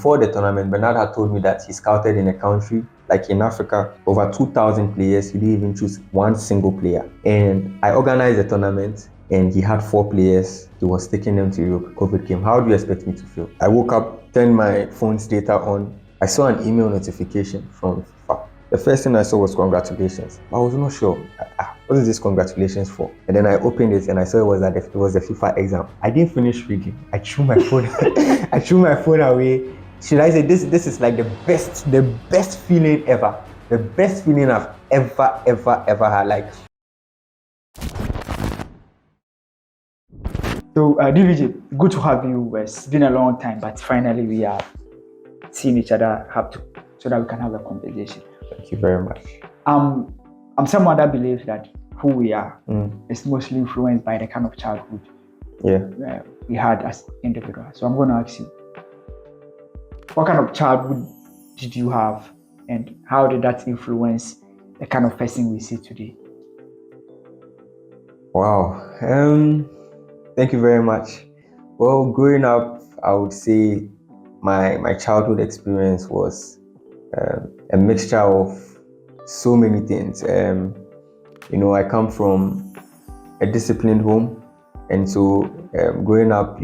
before the tournament, Bernard had told me that he scouted in a country like in Africa, over 2,000 players. He didn't even choose one single player. And I organized the tournament, and he had 4 players. He was taking them to Europe. COVID came. How do you expect me to feel? I woke up, turned my phone's data on. I saw an email notification from FIFA. The first thing I saw was congratulations. I was not sure. What is this congratulations for? And then I opened it and I saw it was the FIFA exam. I didn't finish reading. I threw my phone. I threw my phone away. Should I say this is like the best feeling ever. The best feeling I've ever had. Like. So DVJ, good to have you. It's been a long time, but finally we are seeing each other so that we can have a conversation. Thank you very much. I'm someone that believes that who we are is mostly influenced by the kind of childhood we had as individuals. So I'm going to ask you, what kind of childhood did you have, and how did that influence the kind of person we see today? Wow. Thank you very much. Well, growing up, I would say my childhood experience was a mixture of so many things. I come from a disciplined home, and so growing up,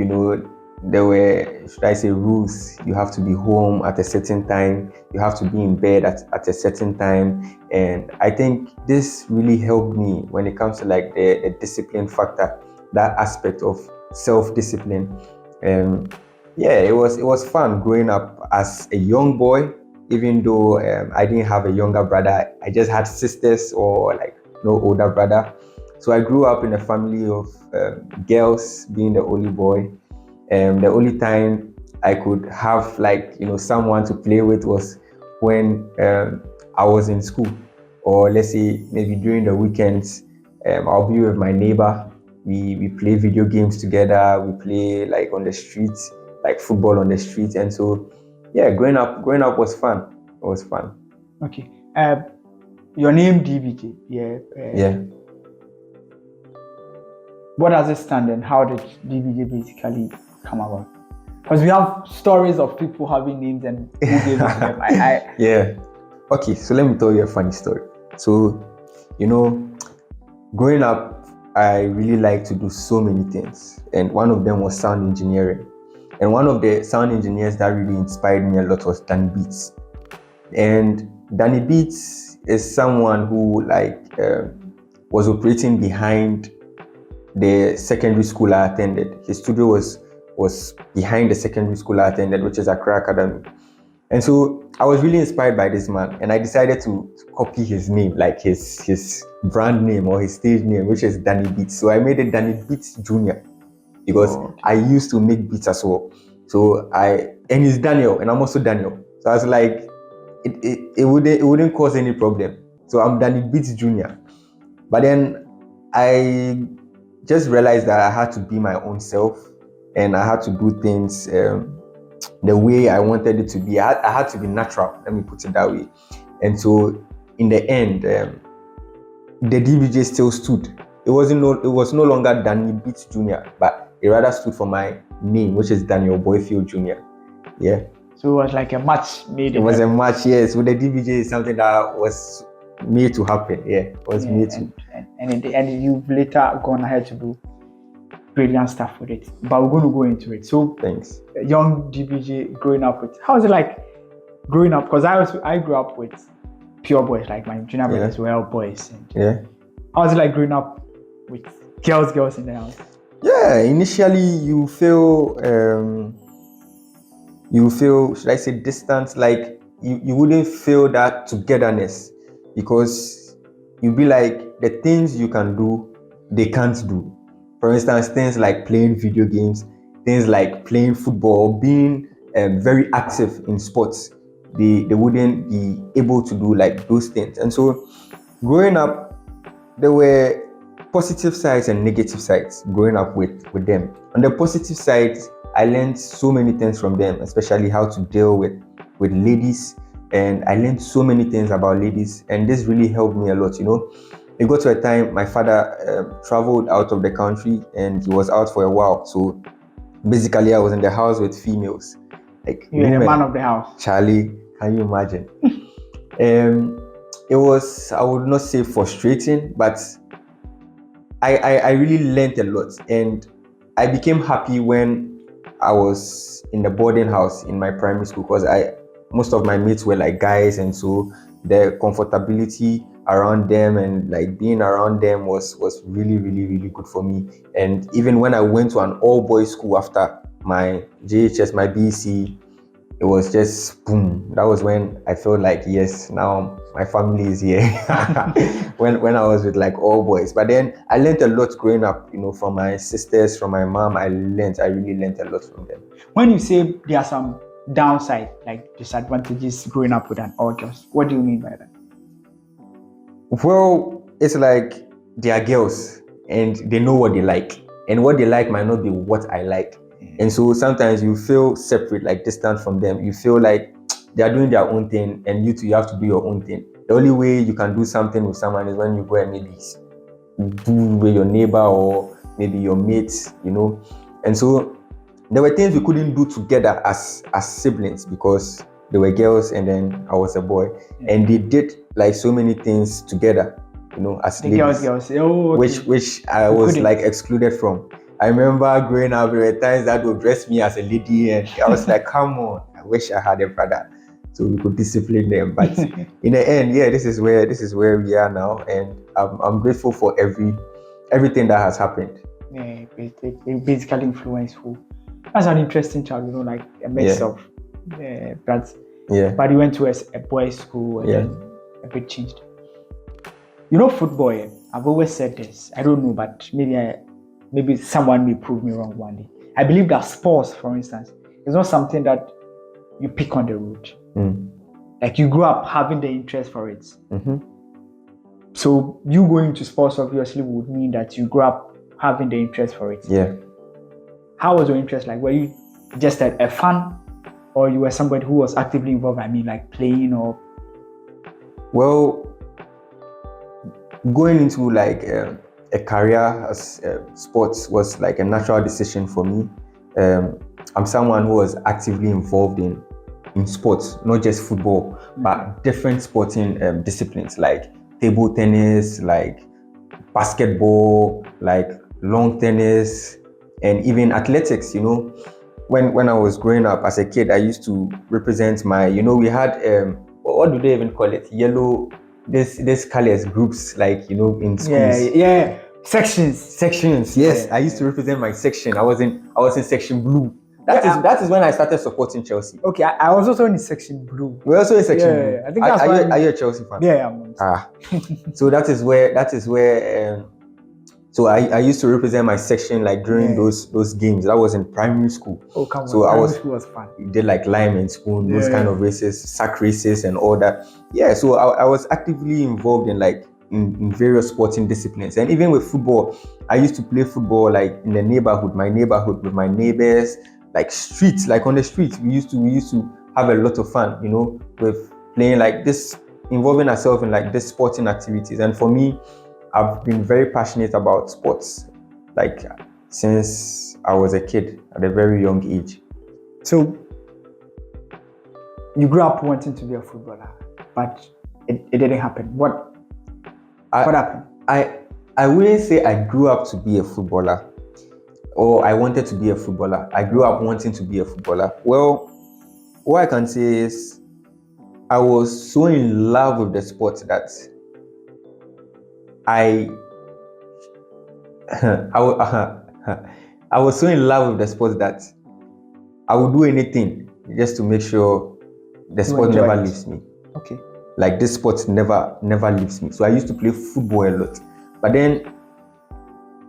there were, should I say, rules. You have to be home at a certain time. You have to be in bed at a certain time. And I think this really helped me when it comes to like the discipline factor, that aspect of self-discipline. It was fun growing up as a young boy. Even though I didn't have a younger brother, I just had sisters or like no older brother. So I grew up in a family of girls, being the only boy. The only time I could have someone to play with was when I was in school, or let's say maybe during the weekends. I'll be with my neighbor. We play video games together. We play like on the streets, like football on the streets, and so. Yeah, growing up was fun. It was fun. Okay. Your name DBJ. Yeah. What does it stand, and how did DBJ basically come about? Because we have stories of people having names and who gave them. Yeah. Okay, so let me tell you a funny story. So, growing up, I really liked to do so many things, and one of them was sound engineering. And one of the sound engineers that really inspired me a lot was Danny Beats. And Danny Beats is someone who was operating behind the secondary school I attended. His studio was behind the secondary school I attended, which is Accra Academy. And so I was really inspired by this man, and I decided to copy his name, like his brand name or his stage name, which is Danny Beats. So I made it Danny Beats Jr. because I used to make beats as well. So and he's Daniel, and I'm also Daniel. So I was like, it wouldn't cause any problem. So I'm Danny Beats Jr. But then I just realized that I had to be my own self, and I had to do things the way I wanted it to be. I had to be natural, let me put it that way. And so in the end, the DBJ still stood. It was no longer Danny Beats Jr., but it rather stood for my name, which is Daniel Boyfield Jr. Yeah. So it was like a match made. It was a match, yes. With the DBJ is something that was made to happen. Yeah, it was made to. And you've later gone ahead to do brilliant stuff with it. But we're going to go into it. So thanks. Young DBJ growing up with. How was it like growing up? Because I grew up with pure boys, like my junior brothers were all boys. And how was it like growing up with girls in the house? Yeah, initially you feel, should I say, distance, like you wouldn't feel that togetherness, because you'd be like, the things you can do, they can't do. For instance, things like playing video games, things like playing football, being very active in sports, they wouldn't be able to do like those things. And so growing up, there were positive sides and negative sides growing up with them. On the positive side, I learned so many things from them, especially how to deal with ladies, and I learned so many things about ladies, and this really helped me a lot. It got to a time my father traveled out of the country, and he was out for a while, so basically I was in the house with females, Like You're the man of the house. Charlie, can you imagine? It was, I would not say frustrating, but I really learned a lot, and I became happy when I was in the boarding house in my primary school, because most of my mates were like guys, and so the comfortability around them and like being around them was really, really, really good for me. And even when I went to an all boys school after my JHS, my BC, it was just boom. That was when I felt like, yes, now my family is here. when I was with like all boys. But then I learned a lot growing up, from my sisters, from my mom. I really learned a lot from them. When you say there are some downside, like disadvantages growing up with an all girls, what do you mean by that? Well, it's like they are girls and they know what they like, and what they like might not be what I like. And so sometimes you feel separate, like distant from them. You feel like they are doing their own thing, and you too, you have to do your own thing. The only way you can do something with someone is when you go and maybe do with your neighbor or maybe your mates, And so there were things we couldn't do together as siblings, because they were girls and then I was a boy, and they did like so many things together, as The ladies, girls. Oh, okay. which I was like excluded from. I remember growing up, there were times that would dress me as a lady, and I was like, come on, I wish I had a brother so we could discipline them. But in the end, yeah, this is where we are now, and I'm grateful for everything that has happened. Yeah, basically influenceful. That's an interesting child, like a mix of but he went to a boys' school and then a bit changed. Football, I've always said this. I don't know, but maybe someone may prove me wrong one day. I believe that sports, for instance, is not something that you pick on the road. Like you grew up having the interest for it. Mm-hmm. So you going to sports obviously would mean that you grew up having the interest for it. Yeah. How was your interest like? Were you just a fan, or you were somebody who was actively involved? I mean, like playing or? Well, going into like a career as sports was like a natural decision for me. I'm someone who was actively involved in sports, not just football, but different sporting disciplines like table tennis, like basketball, like lawn tennis, and even athletics. When I was growing up as a kid, I used to represent my, we had what do they even call it? Yellow. This colors groups, like in schools. Yeah. Sections. Yes, I used to represent my section. I was in section blue. That is when I started supporting Chelsea. Okay, I was also in section blue. We're also in section blue. I think that's why. Are you a Chelsea fan? Yeah, I'm. So that is where. So I used to represent my section like during those games. That was in primary school. Oh, come on. So primary school was fun. Did like lime and spoon, those kind of races, sack races and all that. Yeah, so I was actively involved in like in various sporting disciplines. And even with football, I used to play football like in the neighborhood with my neighbors, like streets, like on the streets. We used to have a lot of fun, with playing like this, involving ourselves in like this sporting activities. And for me, I've been very passionate about sports, like since I was a kid at a very young age. So you grew up wanting to be a footballer, but it didn't happen. What happened? I wouldn't say I grew up to be a footballer, or I wanted to be a footballer. I grew up wanting to be a footballer. Well, what I can say is I was so in love with the sport that I was so in love with the sport that I would do anything just to make sure the sport never leaves me. Okay. Like this sport never leaves me. So I used to play football a lot. But then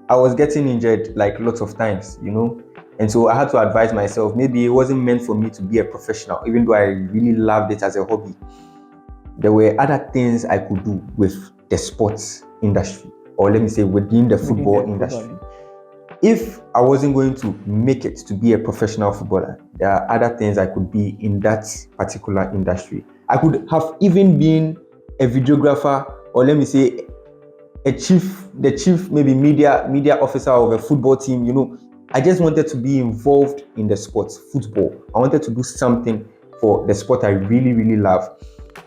I was getting injured like lots of times, And so I had to advise myself, maybe it wasn't meant for me to be a professional, even though I really loved it as a hobby. There were other things I could do with the sports industry, or let me say within the football industry. If I wasn't going to make it to be a professional footballer, there are other things I could be in that particular industry. I could have even been a videographer, or let me say the chief maybe media officer of a football team, I just wanted to be involved in the sport, football. I wanted to do something for the sport I really, really love.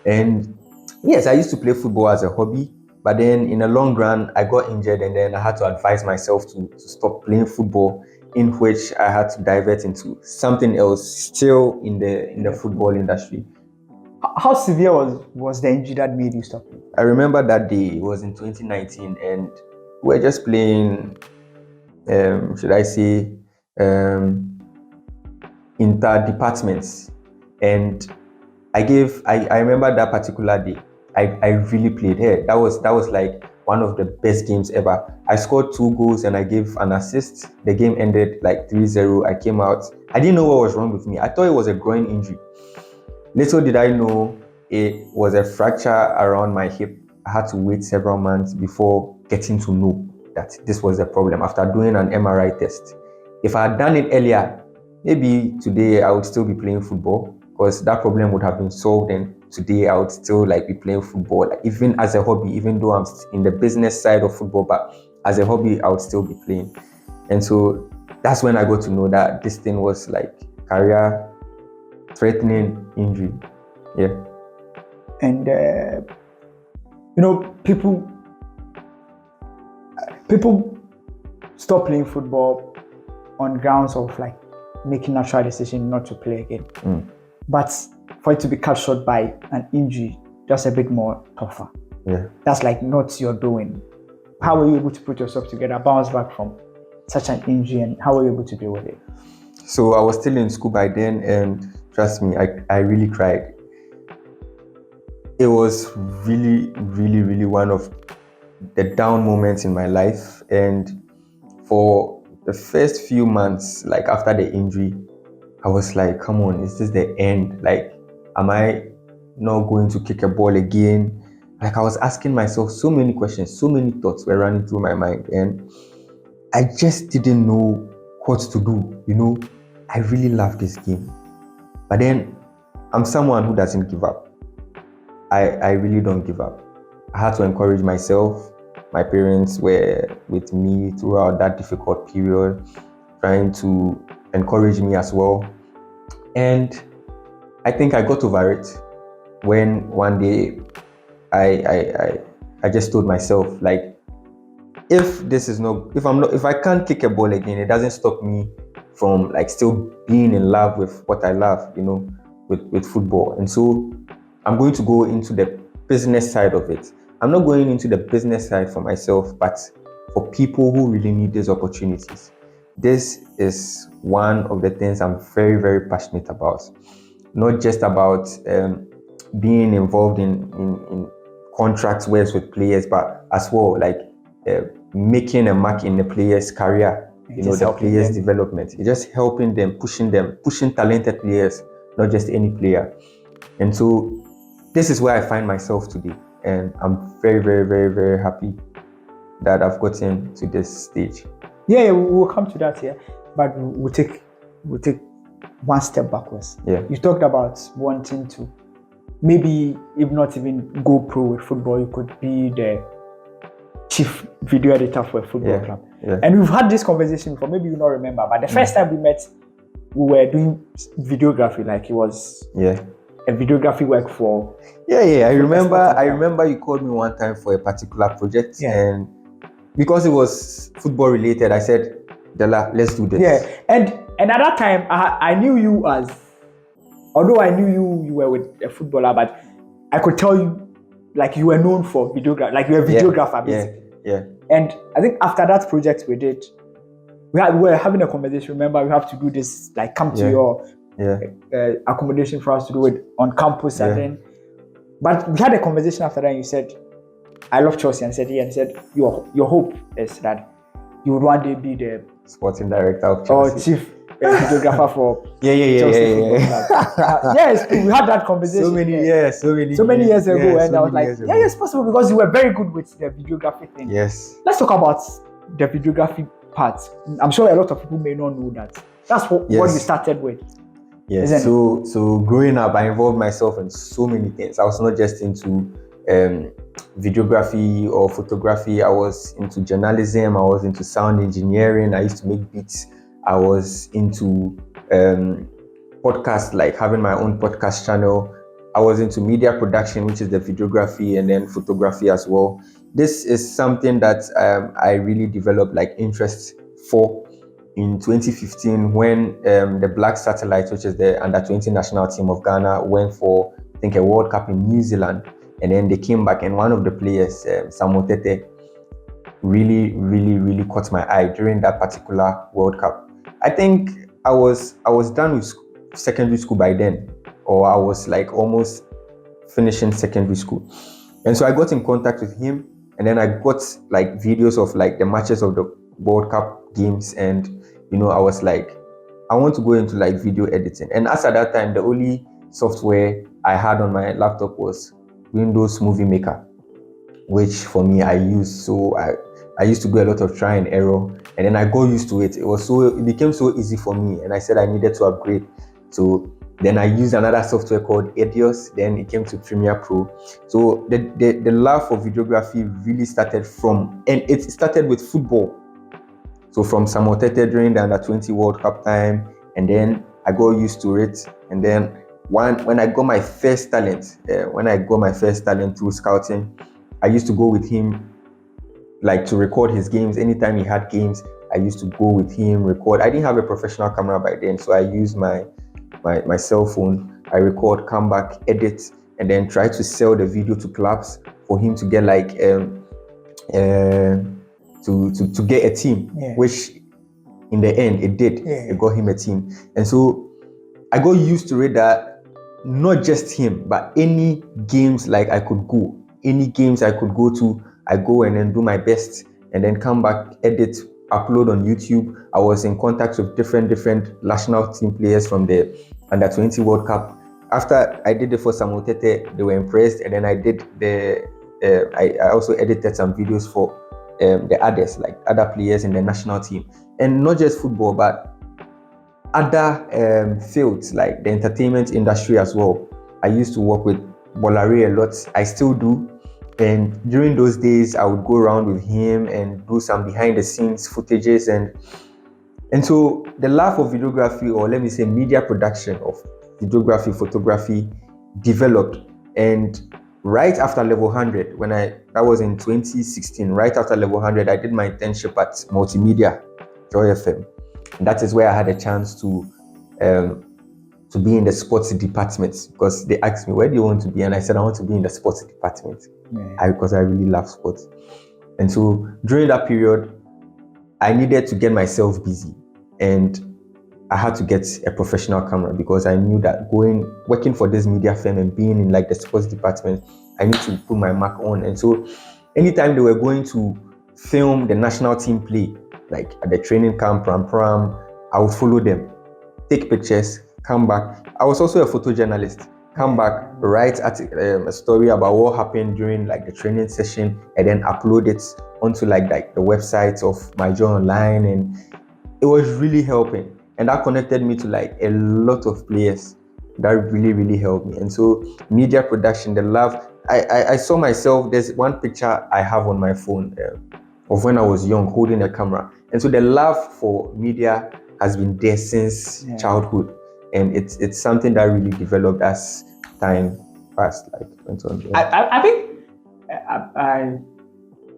And yes, I used to play football as a hobby, but then in the long run, I got injured and then I had to advise myself to stop playing football, in which I had to divert into something else, still in the football industry. How severe was the injury that made you stop? I remember that day, it was in 2019, and we were just playing, should I say, inter-departments. And I remember that particular day, I really played here. That was like one of the best games ever. I scored 2 goals and I gave an assist. The game ended like 3-0. I came out. I didn't know what was wrong with me. I thought it was a groin injury. Little did I know it was a fracture around my hip. I had to wait several months before getting to know that this was the problem after doing an MRI test. If I had done it earlier, maybe today I would still be playing football, because that problem would have been solved, and today I would still be playing football, even as a hobby, even though I'm in the business side of football, but as a hobby I would still be playing. And so that's when I got to know that this thing was career threatening injury. Yeah. And people stop playing football on grounds of making natural decision not to play again. But for it to be cut short by an injury, that's a bit more tougher. Yeah. That's not your doing. How were you able to put yourself together, bounce back from such an injury, and how were you able to deal with it? So I was still in school by then, and trust me, I really cried. It was really, really, really one of the down moments in my life. And for the first few months, after the injury, I was like, come on, is this the end? Am I not going to kick a ball again? I was asking myself so many questions, so many thoughts were running through my mind, and I just didn't know what to do. I really love this game. But then I'm someone who doesn't give up. I really don't give up. I had to encourage myself. My parents were with me throughout that difficult period, trying to encourage me as well. And I think I got over it when one day I just told myself, if I can't kick a ball again, it doesn't stop me from still being in love with what I love, with football. And so I'm going to go into the business side of it. I'm not going into the business side for myself, but for people who really need these opportunities. This is one of the things I'm very, very passionate about. Not just about being involved in contract works with players, but as well making a mark in the player's career, the player's development. It's just helping them, pushing talented players, not just any player. And so this is where I find myself today, and I'm very, very, very, very happy that I've gotten to this stage. Yeah, we'll come to that here, but we'll take one step backwards. Yeah. You talked about wanting to maybe, if not even go pro with football, you could be the chief video editor for a football club. Yeah. And we've had this conversation before, maybe you don't remember, but the first time we met, we were doing videography, it was a videography work for... I remember you called me one time for a particular project, and because it was football related, I said, Dela, let's do this. Yeah, and at that time, I knew you as, although I knew you were with a footballer, but I could tell you, you were known for videography, you were a videographer, basically. Yeah. And I think after that project we did, we were having a conversation. Remember, we have to do this, come to your accommodation for us to do it on campus, and then. But we had a conversation after that, and you said, "I love Chelsea," and I said, "Yeah," and said, "Your hope is that you would one day be the sporting director of Chelsea or chief videographer for Chelsea Football Club." Yes, we had that conversation. So many years ago, and I was like, "Yeah, it's possible," because you were very good with the videography thing. Yes. Let's talk about the videography part. I'm sure a lot of people may not know that. That's what you started with. Yes. So growing up, I involved myself in so many things. I was not just into videography or photography. I was into journalism. I was into sound engineering. I used to make beats. I was into podcast, like having my own podcast channel. I was into media production, which is the videography and then photography as well. This is something that I really developed like interest for in 2015 when the Black Satellites, which is the under-20 national team of Ghana, went for, I think, a World Cup in New Zealand. And then they came back, and one of the players, Samuel Tete, really caught my eye during that particular World Cup. I think I was done with secondary school by then, or I was like almost finishing secondary school. And so I got in contact with him, and then I got like videos of like the matches of the World Cup games, and I was like, I want to go into like video editing. And as at that time, the only software I had on my laptop was Windows Movie Maker, which for me I used. So I used to do a lot of try and error, and then I got used to it. It became so easy for me, and I said I needed to upgrade. So then I used another software called Edios. Then it came to Premiere Pro. So the love for videography really started and it started with football. So from Samuel Tete during the under-20 World Cup time, and then I got used to it. And then when I got my first talent, through scouting, I used to go with him, like to record his games. Anytime he had games, I used to go with him, record. I didn't have a professional camera by then, so I used my cell phone. I record, come back, edit, and then try to sell the video to clubs for him to get like to get a team, which in the end it did. It got him a team. And so I got used to it that not just him, but any games like I could go, to, I go and then do my best and then come back, edit, upload on YouTube. I was in contact with different national team players from the under-20 World Cup. After I did it for Samuel Tete, they were impressed, and then I did I also edited some videos for the others, like other players in the national team, and not just football, but other fields like the entertainment industry as well. I used to work with Bolare a lot. I still do. And during those days, I would go around with him and do some behind the scenes footages. And so the love of videography, or let me say media production of videography, photography, developed. And right after level 100, that was in 2016, right after level 100, I did my internship at Multimedia, Joy FM. And that is where I had a chance to be in the sports department, because they asked me, where do you want to be? And I said, I want to be in the sports department, because I really love sports. And so during that period, I needed to get myself busy, and I had to get a professional camera, because I knew that working for this media firm and being in like the sports department, I need to put my mark on. And so anytime they were going to film the national team play, like at the training camp, pram, I would follow them, take pictures, come back. I was also a photojournalist. Come back, write a story about what happened during like the training session, and then upload it onto like the websites of My Joy Online, and it was really helping. And that connected me to like a lot of players. That really helped me. And so media production, the love, I saw myself. There's one picture I have on my phone of when I was young holding a camera. And so the love for media has been there since childhood, and it's something that really developed as time passed, like went on. I think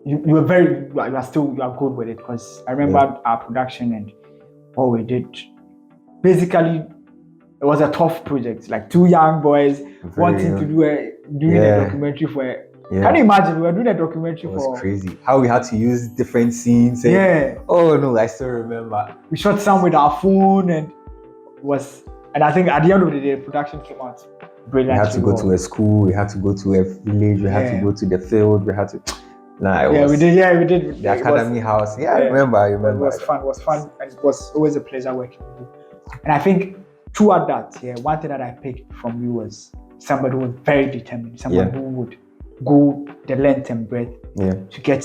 you are good with it, because I remember our production and what we did. Basically, it was a tough project, like two young boys wanting to do a documentary for. Can you imagine? We were doing a documentary. It was crazy how we had to use different scenes. Oh no, I still remember. We shot some with our phone, and I think at the end of the day, the production came out brilliant. We had to go to a school. We had to go to a village. We had to go to the field. We had to. We did. The Academy House. I remember. It was fun, and it was always a pleasure working with you. And I think throughout that, one thing that I picked from you was somebody who was very determined, someone who would go the length and breadth to get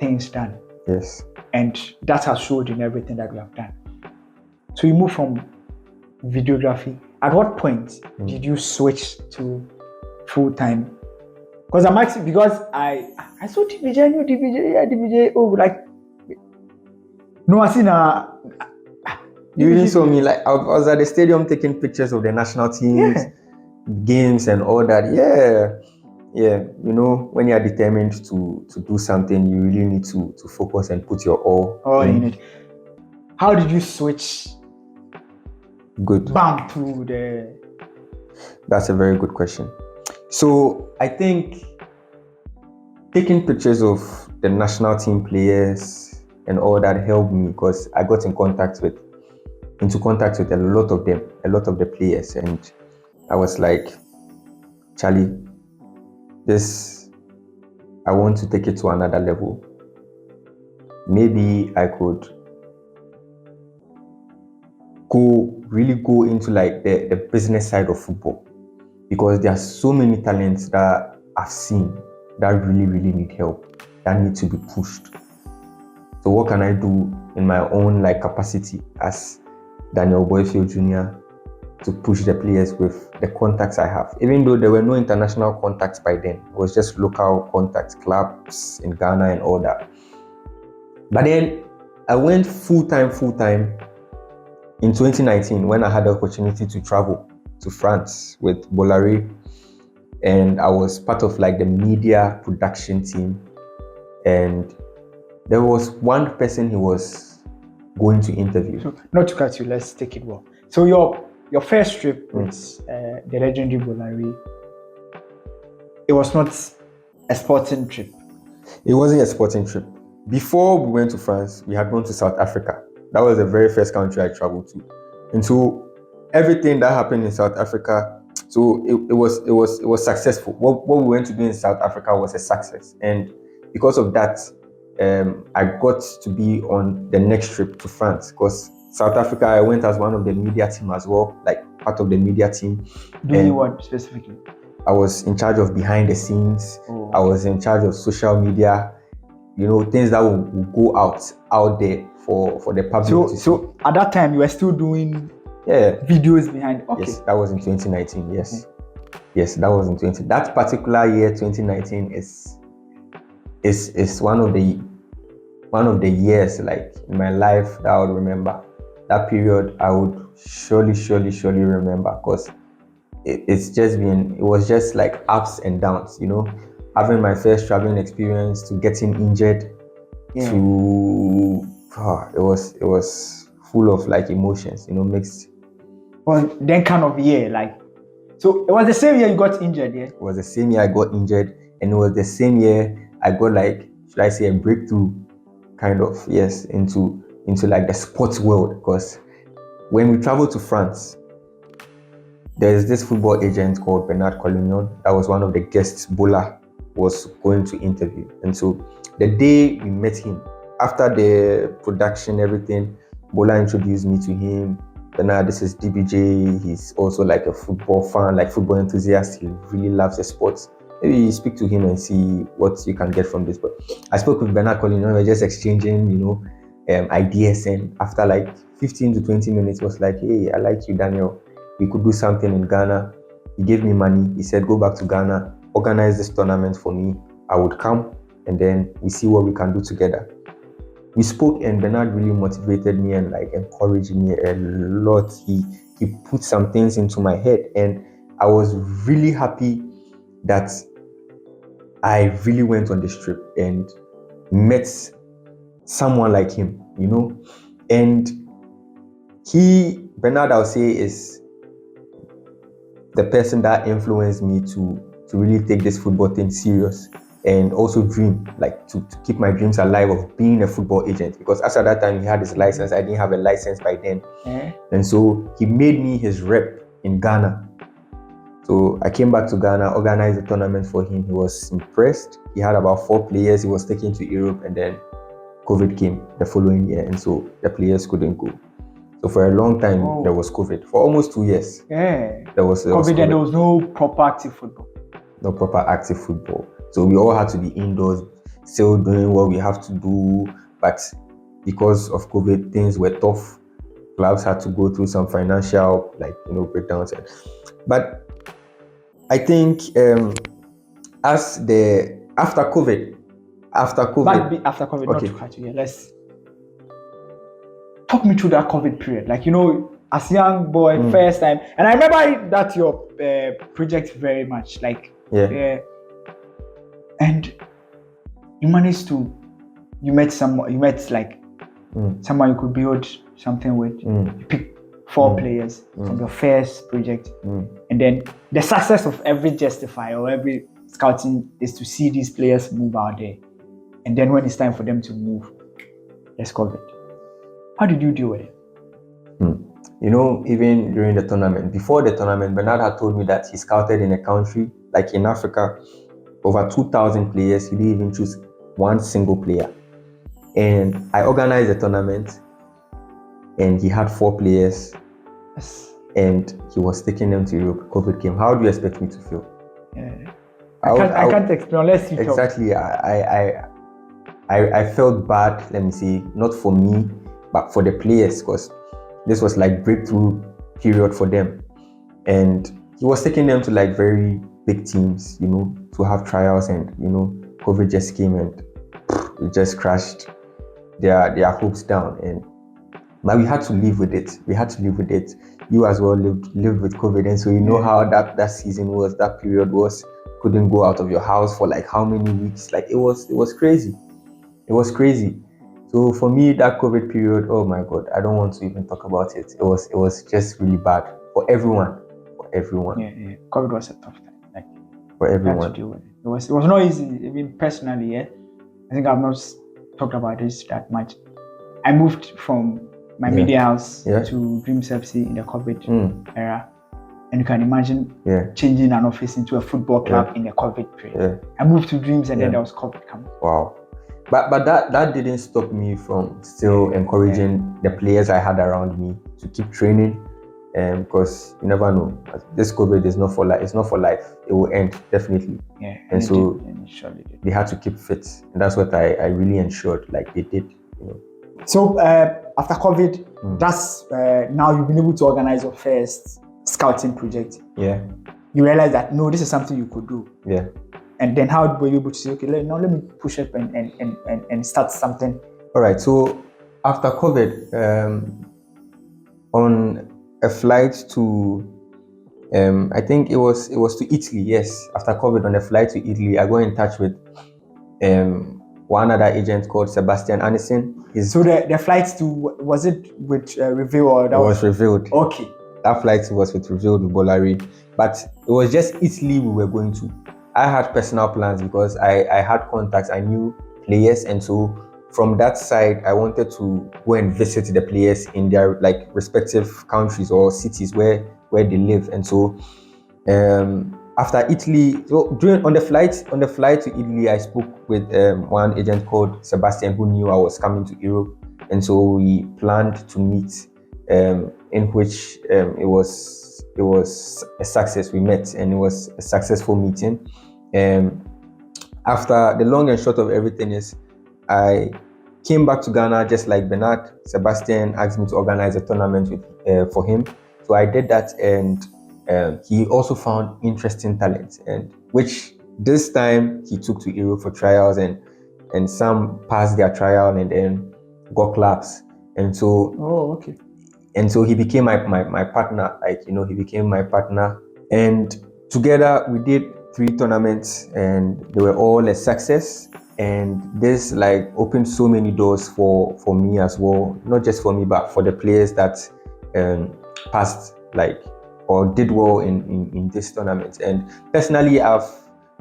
things done. Yes. And that has showed in everything that we have done. So you moved from videography. At what point did you switch to full-time? Because I'm asking, because I saw DBJ, I knew DBJ, oh, like, no, I seen You even saw me, like I was at the stadium taking pictures of the national teams, games and all that. Yeah. You know, when you are determined to do something, you really need to focus and put your all in it. How did you switch bam to the... That's a very good question. So I think taking pictures of the national team players and all that helped me, because I got into contact with a lot of them, a lot of the players, and I was like, Charlie, I want to take it to another level. Maybe I could really go into like the business side of football, because there are so many talents that I've seen that really need help, that need to be pushed. So what can I do in my own like capacity as Daniel Boyfield Jr. to push the players with the contacts I have? Even though there were no international contacts by then, it was just local contacts, clubs in Ghana and all that. But then I went full time in 2019 when I had the opportunity to travel to France with Bollare, and I was part of like the media production team. And there was one person he was going to interview. So, not to cut you, let's take it well. So your first trip with the legendary Bollare, it was not a sporting trip. It wasn't a sporting trip. Before we went to France, we had gone to South Africa. That was the very first country I traveled to. And so everything that happened in South Africa, so it was successful. What we went to do in South Africa was a success. And because of that, I got to be on the next trip to France, because South Africa, I went as one of the media team as well, like part of the media team. Doing what specifically? I was in charge of behind the scenes. I was in charge of social media, you know, things that will go out there for the public to see. So at that time, you were still doing videos behind. Okay. Yes, that was in 2019. Yes. Yes, that was in 20. That particular year, 2019, is one of the years like in my life that I would remember. That period I would surely remember, because it was just like ups and downs, you know, having my first traveling experience to getting injured, to it was full of like emotions, you know, mixed. Well, then kind of year, like, so it was the same year you got injured, yeah? It was the same year I got injured, and it was the same year I got, like, should I say, a breakthrough, kind of, yes, into like the sports world. Because when we traveled to France, there's this football agent called Bernard Collignon. That was one of the guests Bola was going to interview. And so the day we met him, after the production, everything, Bola introduced me to him. Bernard, this is DBJ. He's also like a football fan, like football enthusiast. He really loves the sports. Maybe you speak to him and see what you can get from this. But I spoke with Bernard Collignon. We were just exchanging, you know, ideas. And after like 15 to 20 minutes, was like, hey, I like you, Daniel. We could do something in Ghana. He gave me money. He said, go back to Ghana, organize this tournament for me. I would come, and then we see what we can do together. We spoke, and Bernard really motivated me and like encouraged me a lot. He put some things into my head, and I was really happy that I really went on this trip and met someone like him, you know. And Bernard, I'll say, is the person that influenced me to really take this football thing serious, and also dream, like to keep my dreams alive of being a football agent. Because as at that time he had his license, I didn't have a license by then. And so he made me his rep in Ghana. So I came back to Ghana, organized a tournament for him. He was impressed. He had about 4 players he was taking to Europe, and then COVID came the following year, and so the players couldn't go. So for a long time, there was COVID. For almost 2 years. There was COVID, and there was no proper active football. No proper active football. So we all had to be indoors, still doing what we have to do. But because of COVID, things were tough. Clubs had to go through some financial, like, you know, breakdowns. But I think after COVID, after COVID, okay. not to cut you here. talk me through that COVID period. Like, as a young boy, first time. And I remember that your project very much. Like, and you managed to, you met someone you could build something with. You picked 4 players from your first project. And then the success of every Justify or every scouting is to see these players move out there. And then when it's time for them to move, there's COVID. How did you deal with it? Even during the tournament, before the tournament, Bernard had told me that he scouted in a country, like in Africa, over 2,000 players. He didn't even choose one single player. And I organized the tournament, and he had 4 players, and he was taking them to Europe. COVID came. How do you expect me to feel? I can't explain unless you talk. Exactly. I felt bad, let me say, not for me, but for the players, because this was like breakthrough period for them. And he was taking them to like very big teams, to have trials, and COVID just came and it just crashed their hopes down. But we had to live with it. You as well lived with COVID, and so how that season was, that period was. Couldn't go out of your house for like how many weeks? Like it was crazy. It was crazy. So for me, that COVID period, oh my God, I don't want to even talk about it. It was just really bad for everyone. Yeah. COVID was a tough time. Like for everyone. Had to deal with it. It was not easy. Even personally, I think I've not talked about this that much. I moved from my media house to Dreams FC in the COVID era. And you can imagine changing an office into a football club in the COVID period. I moved to Dreams, and then there was COVID coming. Wow. But that didn't stop me from still encouraging the players I had around me to keep training, because you never know. This COVID is not for life. It's not for life. It will end definitely. And so they had to keep fit, and that's what I really ensured. Like they did. So after COVID, that's now you've been able to organize your first scouting project. You realize that no, this is something you could do. And then how were you able to say, okay, let me push up and start something? All right. So after COVID, on a flight to, I think it was to Italy. Yes, after COVID, on a flight to Italy, I got in touch with one other agent called Sebastian Anderson. So the flights to, was it with Reveal or that was Revealed? Okay. That flight was with Revealed with Bolari, but it was just Italy we were going to. I had personal plans because I had contacts, I knew players, and so from that side, I wanted to go and visit the players in their like respective countries or cities where they live. And so after Italy, so on the flight to Italy, I spoke with one agent called Sebastian who knew I was coming to Europe, and so we planned to meet, in which it was a success. We met, and it was a successful meeting. After the long and short of everything is, I came back to Ghana just like Bernard. Sebastian asked me to organize a tournament for him, so I did that, and he also found interesting talents, and which this time he took to Europe for trials, and some passed their trial and then got clubs, and so and so he became my partner. Like he became my partner, and together we did 3 tournaments, and they were all a success. And this like opened so many doors for me as well, not just for me but for the players that passed like or did well in this tournament. And personally, I've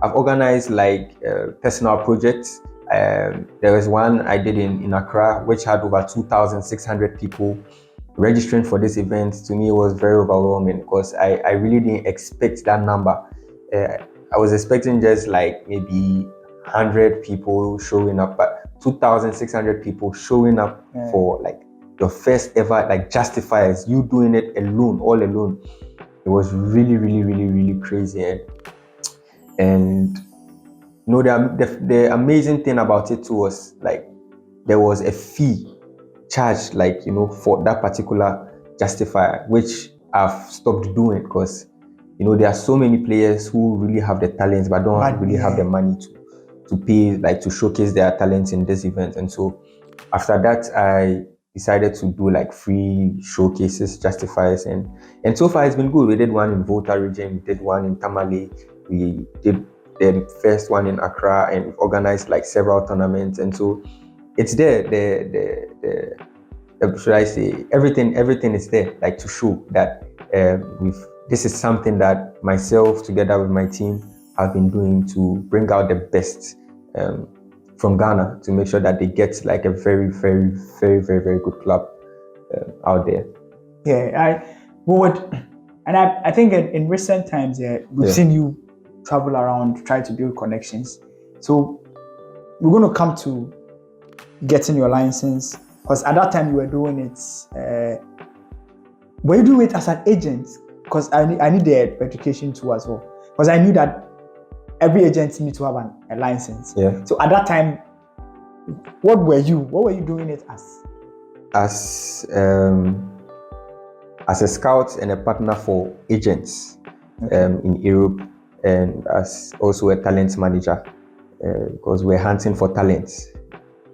organized like personal projects. There was one I did in Accra, which had over 2,600 people registering for this event. To me, it was very overwhelming because I really didn't expect that number. I was expecting just like maybe 100 people showing up, but 2,600 people showing up for like your first ever like justifiers, you doing it alone, all alone. It was really, really, really, really crazy. And the amazing thing about it too was like there was a fee charged, like for that particular justifier, which I've stopped doing because there are so many players who really have the talents but don't really have the money to pay, like to showcase their talents in this event. And so after that, decided to do like free showcases, justifiers, and so far it's been good. We did one in Volta region, we did one in Tamale, we did the first one in Accra, and we've organized like several tournaments. And so it's there. Should I say everything is there, like to show that this is something that myself together with my team have been doing to bring out the best from Ghana, to make sure that they get like a very, very, very, very, very good club out there. Yeah, I think in recent times, we've seen you travel around, try to build connections. So we're going to come to getting your license, because at that time you were doing it. Were you doing it as an agent? Because I need the education too as well. Because I knew that every agent needs to have a license. Yeah. So at that time, what were you doing it as? As a scout and a partner for agents in Europe, and as also a talent manager, because we're hunting for talents,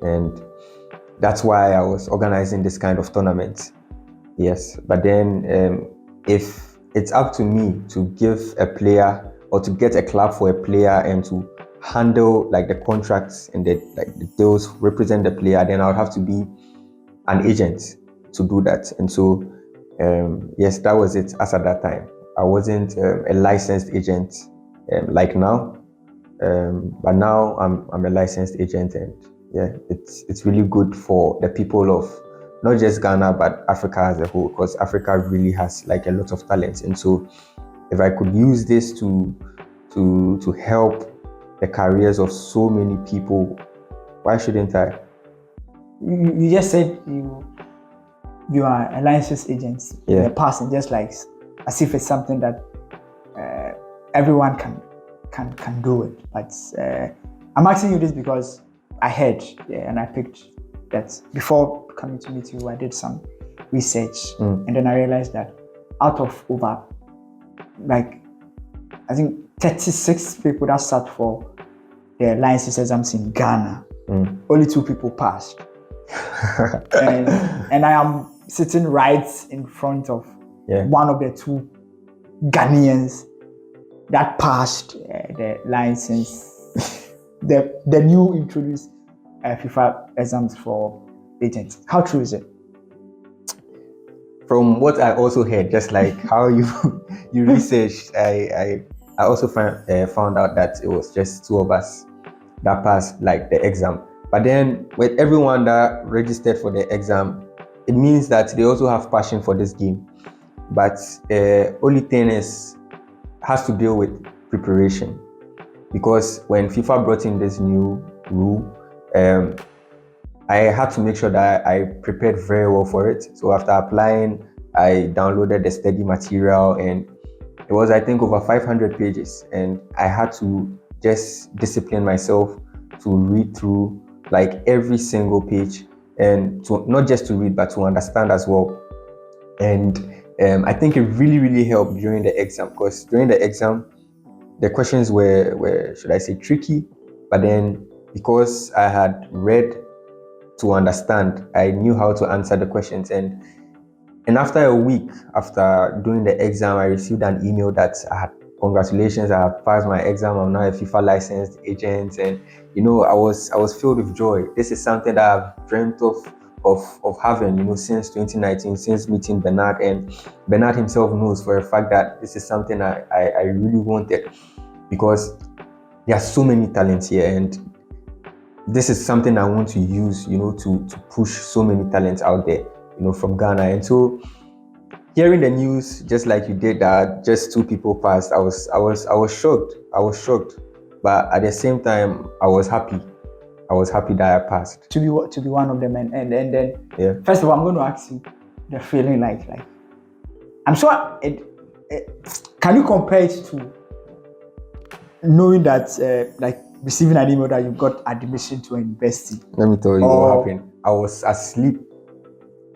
and that's why I was organizing this kind of tournament. Yes, but then if it's up to me to give a player or to get a club for a player and to handle like the contracts and the deals, represent the player, then I would have to be an agent to do that. And so yes, that was it. As at that time, I wasn't a licensed agent like now, but now I'm a licensed agent, and yeah, it's really good for the people of not just Ghana but Africa as a whole, because Africa really has like a lot of talents. And so if I could use this to help the careers of so many people, why shouldn't I? You just said you are a licensed agent in the past, and just like as if it's something that everyone can do it. But I'm asking you this because I heard and I picked that before coming to meet you, I did some research, and then I realized that out of over like I think 36 people that sat for the license exams in Ghana, only 2 people passed. and I am sitting right in front of one of the 2 Ghanaians that passed the license, the new introduced FIFA exams for agents. How true is it? From what I also heard, just like how you researched, I also found out that it was just 2 of us that passed like the exam. But then with everyone that registered for the exam, it means that they also have passion for this game. But only thing has to deal with preparation, because when FIFA brought in this new rule, I had to make sure that I prepared very well for it. So after applying, I downloaded the study material, and it was, I think, over 500 pages, and I had to just discipline myself to read through like every single page, and to not just to read but to understand as well. And I think it really, really helped during the exam, because during the exam the questions were should I say tricky, but then because I had read to understand, I knew how to answer the questions. And after a week after doing the exam, I received an email that congratulations, I have passed my exam, I'm now a FIFA licensed agent. And I was filled with joy. This is something that I've dreamt of having, since 2019, since meeting Bernard. And Bernard himself knows for a fact that this is something I really wanted, because there are so many talents here, and this is something I want to use, to push so many talents out there, from Ghana. And so hearing the news, just like you did, that just 2 people passed, I was shocked, but at the same time I was happy that I passed to be one of them. And then first of all, I'm going to ask you the feeling like I'm sure can you compare it to knowing that like receiving an email that you got admission to a university? Let me tell you what happened. I was asleep,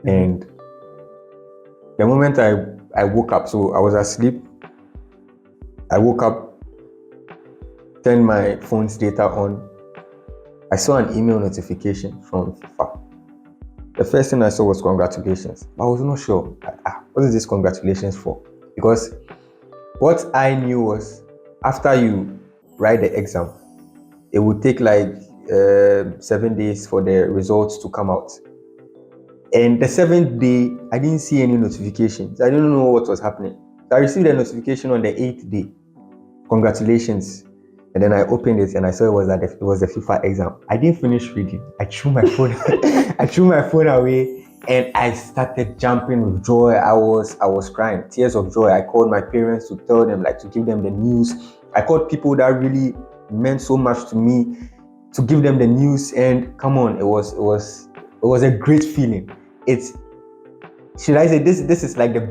and the moment I woke up, so I was asleep, I woke up, turned my phone's data on, I saw an email notification from FIFA. the first thing I saw was congratulations. I was not sure. What is this congratulations for? Because what I knew was after you write the exam, it would take like 7 days for the results to come out. And the 7th day, I didn't see any notifications. I didn't know what was happening. So I received a notification on the 8th day. Congratulations. And then I opened it and I saw it was the FIFA exam. I didn't finish reading. I threw my phone. I threw my phone away and I started jumping with joy. I was crying, tears of joy. I called my parents to tell them, like, to give them the news. I called people that really meant so much to me to give them the news. And come on, it was a great feeling. Should I say this is like the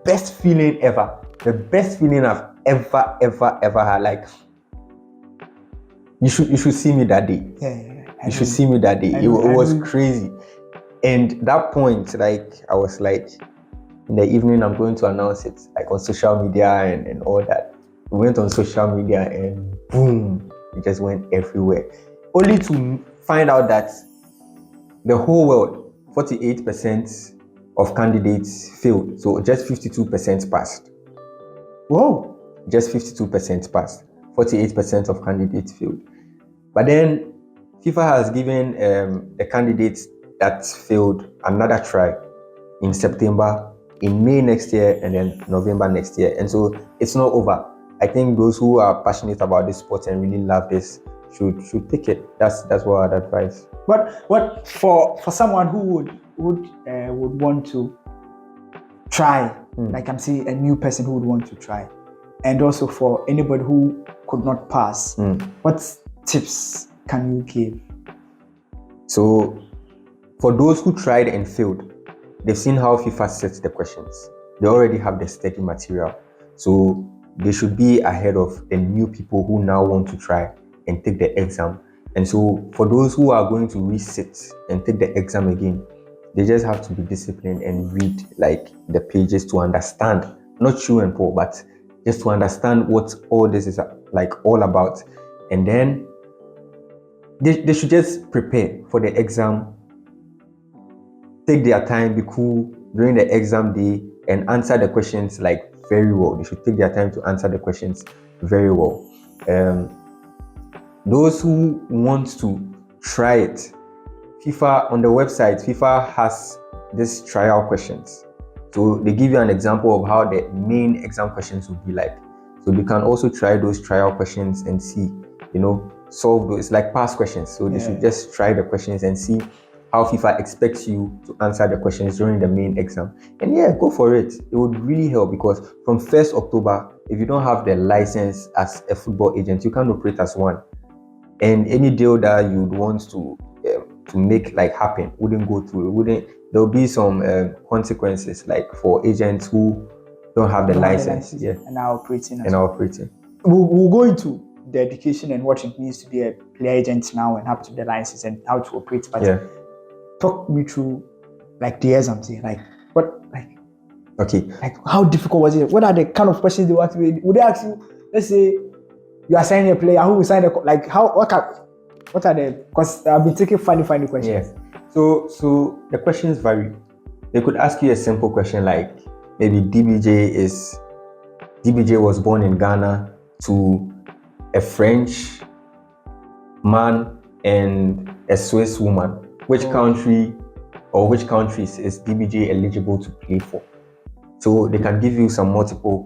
best feeling ever. The best feeling I've ever had. Like, you should see me that day. You should see me that day. It was crazy. And that point, like, I was like, in the evening I'm going to announce it, like, on social media and all that. We went on social media and boom, it just went everywhere. Only to find out that the whole world, 48% of candidates failed. So just 52% passed. Whoa. Just 52% passed. 48% of candidates failed. But then FIFA has given the candidates that failed another try in September, in May next year, and then November next year. And so it's not over. I think those who are passionate about this sport and really love this should take it. That's what I'd advise. But what for someone who would want to try, like I'm saying, a new person who would want to try, and also for anybody who could not pass, what tips can you give? So for those who tried and failed, they've seen how FIFA sets the questions. They already have the study material. So they should be ahead of the new people who now want to try and take the exam. And so for those who are going to resit and take the exam again, they just have to be disciplined and read like the pages to understand, not true and poor, but just to understand what all this is like all about. And then they should just prepare for the exam, take their time, be cool during the exam day, and answer the questions like very well. They should take their time to answer the questions very well. Those who want to try it, FIFA, on the website, FIFA has these trial questions. So they give you an example of how the main exam questions would be like. So you can also try those trial questions and see, solve those. It's like past questions. So they should just try the questions and see how FIFA expects you to answer the questions during the main exam. And go for it. It would really help, because from 1st October, if you don't have the license as a football agent, you can't operate as one. And any deal that you'd want to make like happen wouldn't go through. There'll be some consequences, like for agents who don't have the license. And are operating. We'll go into the education and what it means to be a player agent now and have to the license and how to operate. But talk me through like the exams, how difficult was it? What are the kind of questions they ask you? Would they ask you, let's say you are signing a player, who will sign what are the, because I've been taking funny questions. Yes. So the questions vary. They could ask you a simple question like maybe DBJ was born in Ghana to a French man and a Swiss woman. Which country or which countries is DBJ eligible to play for? So they can give you some multiple,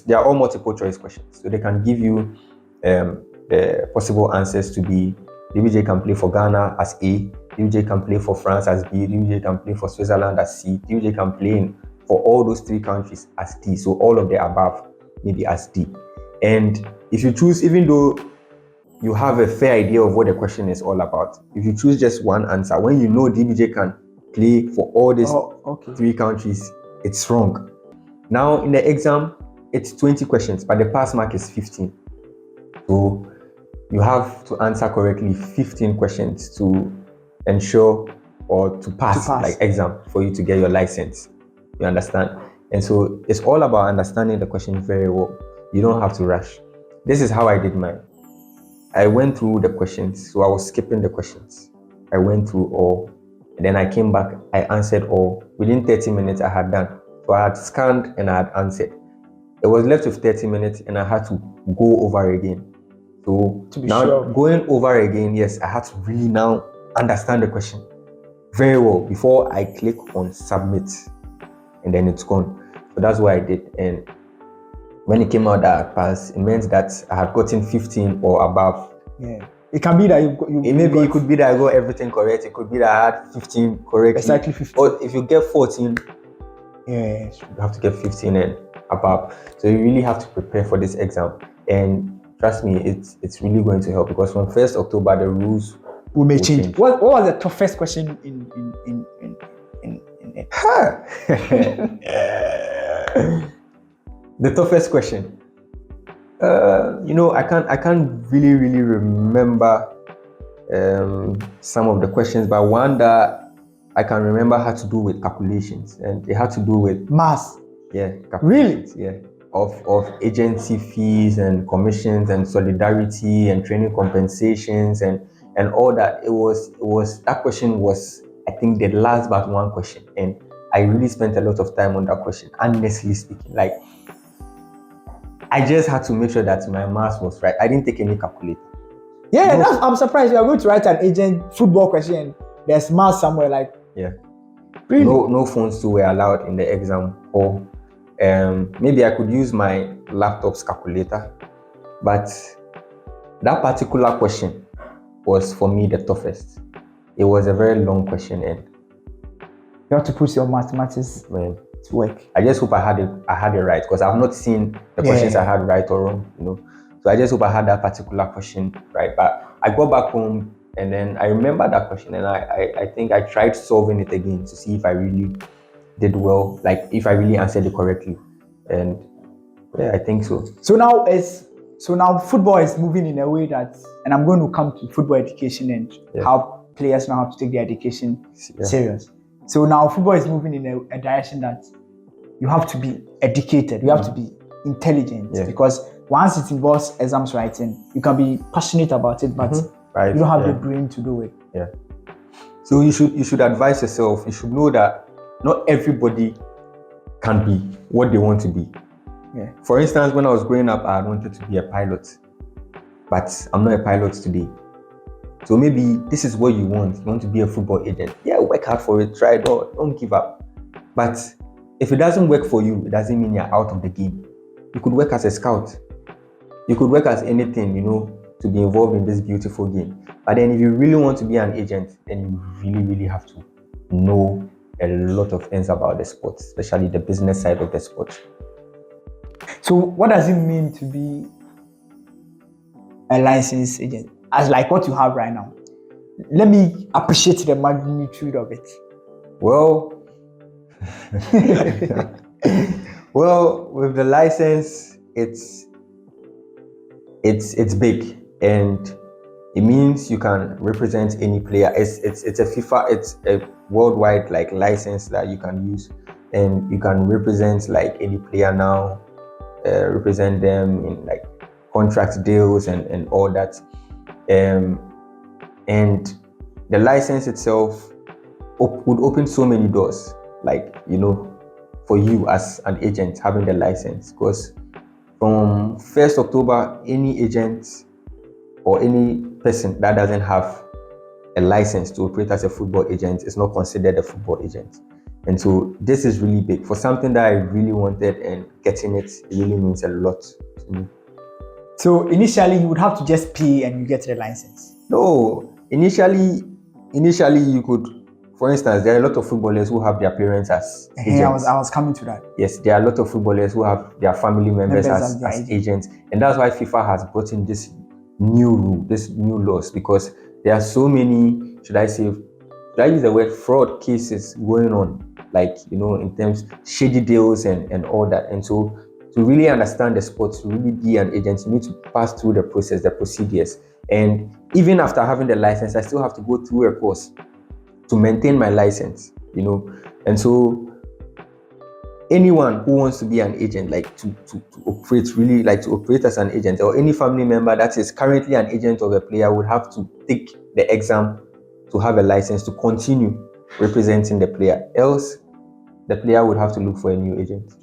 they are all multiple choice questions. So they can give you the possible answers to be: DBJ can play for Ghana as A, DBJ can play for France as B, DBJ can play for Switzerland as C, DBJ can play for all those 3 countries as D. So all of the above maybe as D. And if you choose, even though you have a fair idea of what the question is all about, if you choose just one answer, when you know DBJ can play for all these 3 countries, it's wrong. Now in the exam, it's 20 questions, but the pass mark is 15. So you have to answer correctly 15 questions to ensure or to pass like exam for you to get your license. You understand? And so it's all about understanding the question very well. You don't have to rush. This is how I did mine. I went through the questions, so I was skipping the questions. I went through all, And then I came back, I answered all. Within 30 minutes, I had done. So I had scanned and I had answered. It was left with 30 minutes and I had to go over again. So now going over again, yes, I had to really now understand the question very well before I click on submit, and then it's gone. So that's what I did. And when it came out that I passed, it meant that I had gotten 15 or above. Yeah. It can be that it could be that I got everything correct. It could be that I had 15 correctly. Exactly 15. Or if you get 14, you have to get 15 and above. So you really have to prepare for this exam. And trust me, it's really going to help, because from 1st October the rules will change. What was the toughest question in it? The toughest question. I can't really remember some of the questions, but one that I can remember had to do with calculations, and it had to do with maths. Yeah, really? Yeah, of agency fees and commissions and solidarity and training compensations and all that. It was that question was, I think, the last but one question, and I really spent a lot of time on that question. Honestly speaking, like, I just had to make sure that my maths was right. I didn't take any calculator. Yeah, I'm surprised you are going to write an agent football question. There's maths somewhere, like. Yeah. Really? No phones too were allowed in the exam hall. Maybe I could use my laptop's calculator, but that particular question was for me the toughest. It was a very long question, and you have to put your mathematics to work. I just hope I had it right, because I've not seen the questions I had right or wrong, So I just hope I had that particular question right. But I got back home, and then I remember that question, and I think I tried solving it again to see if I really did well, like if I really answered it correctly. And yeah, I think so. So now football is moving in a way that, and I'm going to come to football education and how players now have to take their education serious. So now football is moving in a direction that you have to be educated, you have to be intelligent, because once it involves exams writing, you can be passionate about it, but you don't have the brain to do it. Yeah. So you should advise yourself. You should know that not everybody can be what they want to be. Yeah. For instance, when I was growing up, I wanted to be a pilot, but I'm not a pilot today. So maybe this is what you want. You want to be a football agent. Yeah, work hard for it. Try it out. Don't give up. But if it doesn't work for you, it doesn't mean you're out of the game. You could work as a scout. You could work as anything, to be involved in this beautiful game. But then if you really want to be an agent, then you really, really have to know a lot of things about the sport, especially the business side of the sport. So what does it mean to be a licensed agent? As like what you have right now. Let me appreciate the magnitude of it. Well, with the license, it's big, and it means you can represent any player. It's a FIFA, it's a worldwide license that you can use, and you can represent any player now, represent them in contract deals and all that. And the license itself would open so many doors, for you as an agent having the license, because from 1st October, any agent or any person that doesn't have a license to operate as a football agent is not considered a football agent. And so this is really big. For something that I really wanted, and getting it really means a lot to me. So initially you would have to just pay and you get the license? No, initially you could. For instance, there are a lot of footballers who have their parents as agents. I was coming to that. Yes, there are a lot of footballers who have their family members as agents. And that's why FIFA has brought in this new rule, this new laws, because there are so many, should I use the word fraud cases going on, in terms of shady deals and all that. And so to really understand the sport, to really be an agent, you need to pass through the process, the procedures. And even after having the license, I still have to go through a course to maintain my license, And so anyone who wants to be an agent, to operate, really to operate as an agent, or any family member that is currently an agent of a player, would have to take the exam to have a license to continue. representing the player. Else, the player would have to look for a new agent.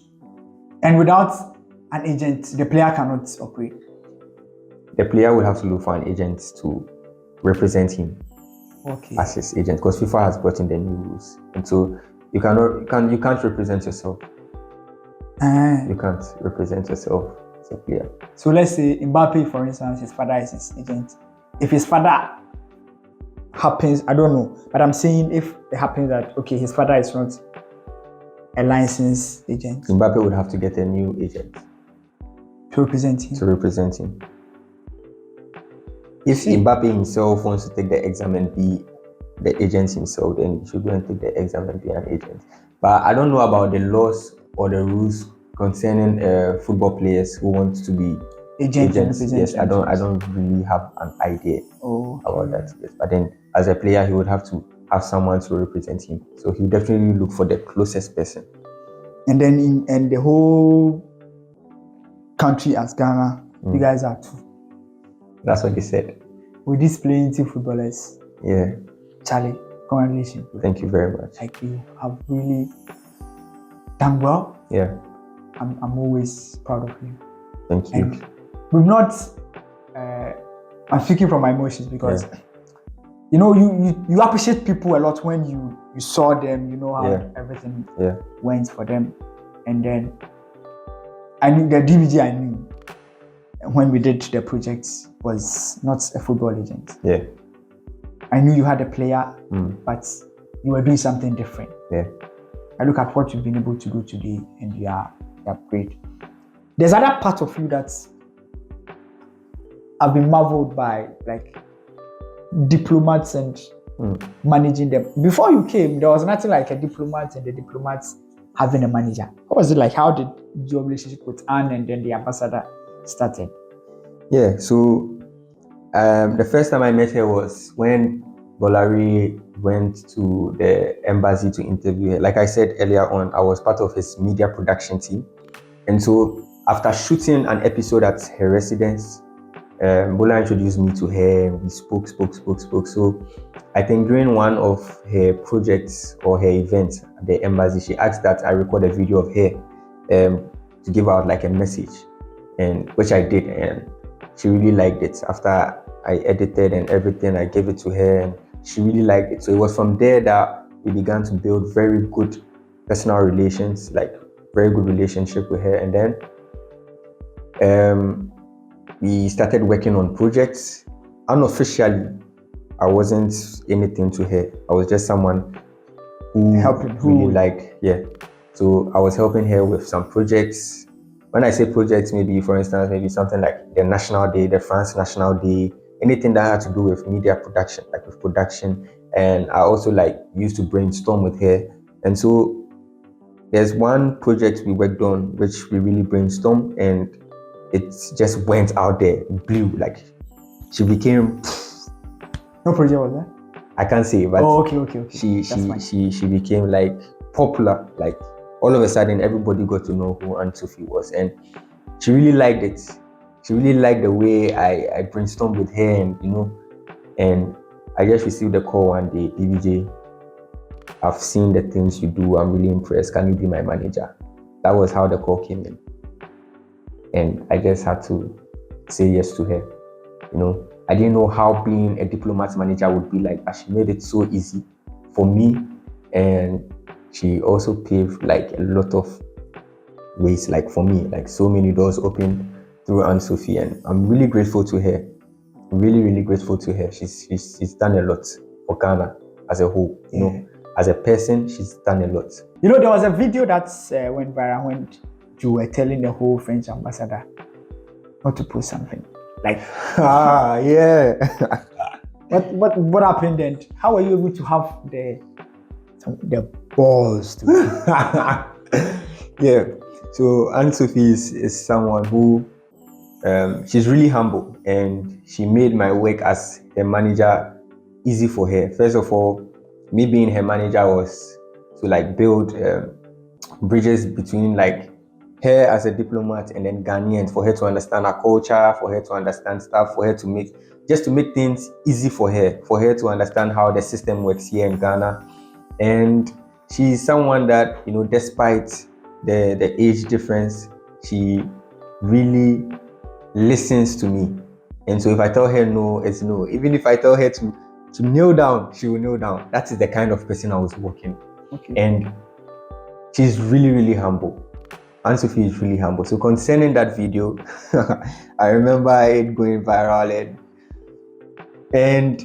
And without an agent, the player cannot operate. The player would have to look for an agent to represent him as his agent, because FIFA has brought in the new rules, and so you can't represent yourself. You can't represent yourself as a player. So let's say Mbappe, for instance, his father is his agent. If his father happens, I don't know, but I'm saying if it happens that his father is not a licensed agent, Mbappe would have to get a new agent to represent him. If Mbappe himself wants to take the exam and be the agent himself, then he should go and take the exam and be an agent. But I don't know about the laws or the rules concerning football players who want to be agents. Yes, I don't really have an idea about that. Yes, but then as a player, he would have to have someone to represent him. So he would definitely look for the closest person. And then in the whole country as Ghana, you guys are two. That's what they said. With these plenty footballers. Yeah. Charlie, congratulations. Thank you very much. Like, you have really done well. Yeah. I'm always proud of you. Thank you. And we've not I'm speaking from my emotions because you appreciate people a lot when you saw them, you know how everything went for them. And then I knew the DVG I knew when we did the project was not a football agent. Yeah. I knew you had a player, but you were doing something different. Yeah. I look at what you've been able to do today, and you are great. There's other part of you that I've been marveled by, like diplomats and managing them. Before you came, there was nothing like a diplomat and the diplomats having a manager. What was it like? How did your relationship with Anne and then the ambassador started? Yeah, so the first time I met her was when Bolari went to the embassy to interview her. Like I said earlier on, I was part of his media production team. And so after shooting an episode at her residence, Bola introduced me to her. We spoke. So I think during one of her projects or her events at the embassy, she asked that I record a video of her to give out like a message, and which I did, and she really liked it. After I edited and everything, I gave it to her, and she really liked it. So it was from there that we began to build very good personal relations, like very good relationship with her, and then we started working on projects. Unofficially, I wasn't anything to her. I was just someone who really liked, So I was helping her with some projects. When I say projects, maybe for instance, maybe something like the National Day, the France National Day, anything that had to do with media production, like with production. And I also used to brainstorm with her. And so there's one project we worked on, which we really brainstormed, and it just went out there, blew. Like she became. No project was that? I can't say, but okay. She became like popular. Like all of a sudden, everybody got to know who Aunt Sophie was, and she really liked it. She really liked the way I brainstormed with her, and I just received a call one day. DVJ, I've seen the things you do. I'm really impressed. Can you be my manager? That was how the call came in. And I just had to say yes to her. I didn't know how being a diplomat manager would be like, but she made it so easy for me. And she also paved like a lot of ways, like for me, like so many doors opened through Aunt Sophie. And I'm really grateful to her. Really, really grateful to her. She's done a lot for Ghana as a whole. As a person, she's done a lot. There was a video that went viral when you were telling the whole French ambassador not to post something. Like, yeah. What happened then? How were you able to have the balls to? Yeah. So Aunt Sophie is someone who she's really humble, and she made my work as her manager easy for her. First of all, me being her manager was to build bridges between her as a diplomat and then Ghanaians, for her to understand our culture, for her to understand stuff, for her to make things easy for her to understand how the system works here in Ghana. And she's someone that, despite the age difference, she really listens to me. And so if I tell her no, it's no. Even if I tell her to kneel down, she will kneel down. That is the kind of person I was working. Okay. And she's really, really humble. Anne-Sophie is really humble. So concerning that video, I remember it going viral, and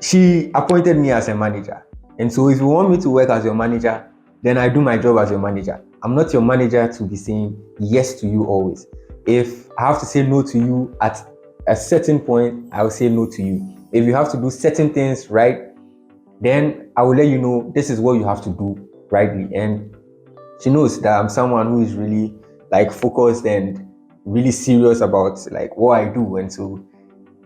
she appointed me as a manager. And so if you want me to work as your manager, then I do my job as your manager. I'm not your manager to be saying yes to you always. If I have to say no to you at a certain point, I will say no to you. If you have to do certain things right, then I will let you know this is what you have to do rightly. And she knows that I'm someone who is really focused and really serious about what I do. And so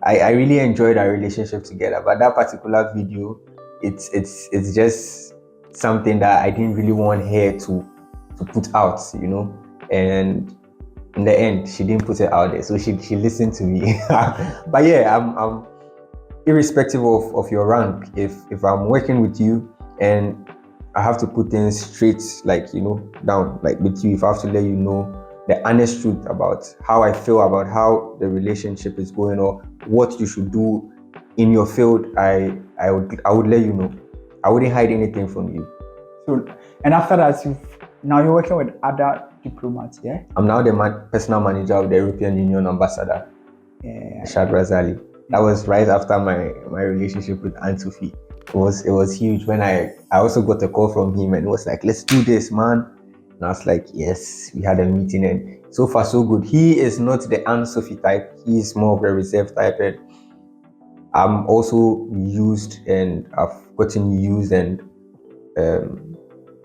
I really enjoyed our relationship together. But that particular video, it's just something that I didn't really want her to put out, and in the end she didn't put it out there, so she listened to me. But yeah, I'm irrespective of your rank, if I'm working with you and I have to put things straight, down, with you, if I have to let you know the honest truth about how I feel about how the relationship is going or what you should do in your field, I would let you know. I wouldn't hide anything from you. So, and after that, now you're working with other diplomats, yeah? I'm now the personal manager of the European Union ambassador, Shad Razali. That was right after my relationship with Anne-Sophie. It was huge when I also got a call from him, and it was like, let's do this, man. And I was like, yes. We had a meeting, and so far so good. He is not the Anne-Sophie type. He is more of a reserved type. And I'm also used, and I've gotten used, and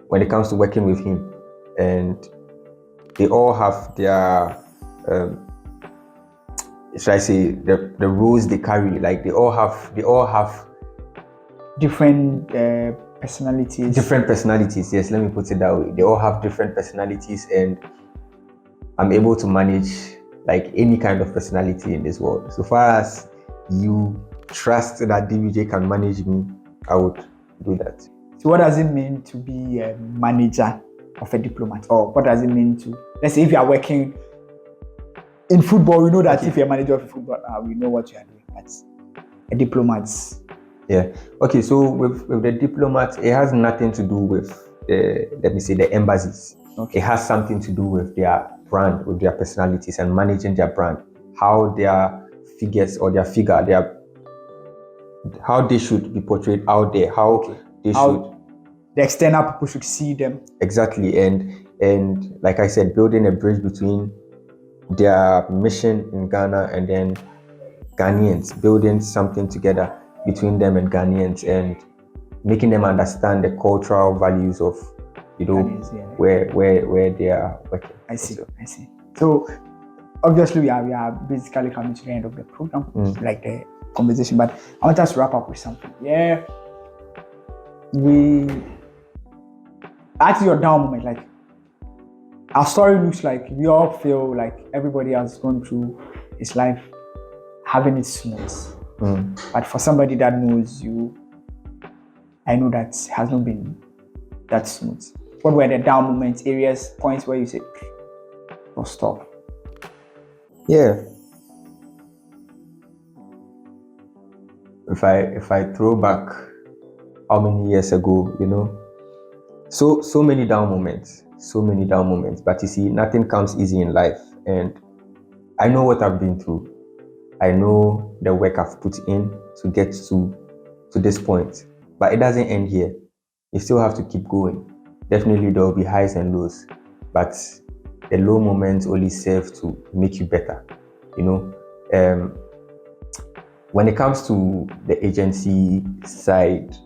when it comes to working with him, and they all have their should I say the roles they carry. They all have different personalities. Different personalities, yes, let me put it that way. They all have different personalities, and I'm able to manage any kind of personality in this world. So far as you trust that DBJ can manage me, I would do that. So what does it mean to be a manager of a diplomat? Or what does it mean to, let's say if you are working in football, we know that if you're a manager of a football, we know what you are doing. That's a diplomat. Yeah. Okay. So with the diplomats, it has nothing to do with the embassies. Okay. It has something to do with their brand, with their personalities, and managing their brand. How their figures or their figure, how they should be portrayed out there. How the external people should see them. Exactly. And like I said, building a bridge between their mission in Ghana and then Ghanaians, building something together between them and Ghanaians, and making them understand the cultural values of Ghanaians, yeah, where they are working. I see. So obviously we are basically coming to the end of the program, like the conversation, but I want us to wrap up with something. Yeah, at your down moment, our story looks like we all feel like everybody has gone through his life having it smooth. But for somebody that knows you, I know that has not been that smooth. What were the down moments, areas, points where you said, "Oh, stop"? Yeah. If I throw back how many years ago, so many down moments. But you see, nothing comes easy in life, and I know what I've been through. I know the work I've put in to get to this point, but it doesn't end here. You still have to keep going. Definitely there will be highs and lows, but the low moments only serve to make you better. When it comes to the agency side,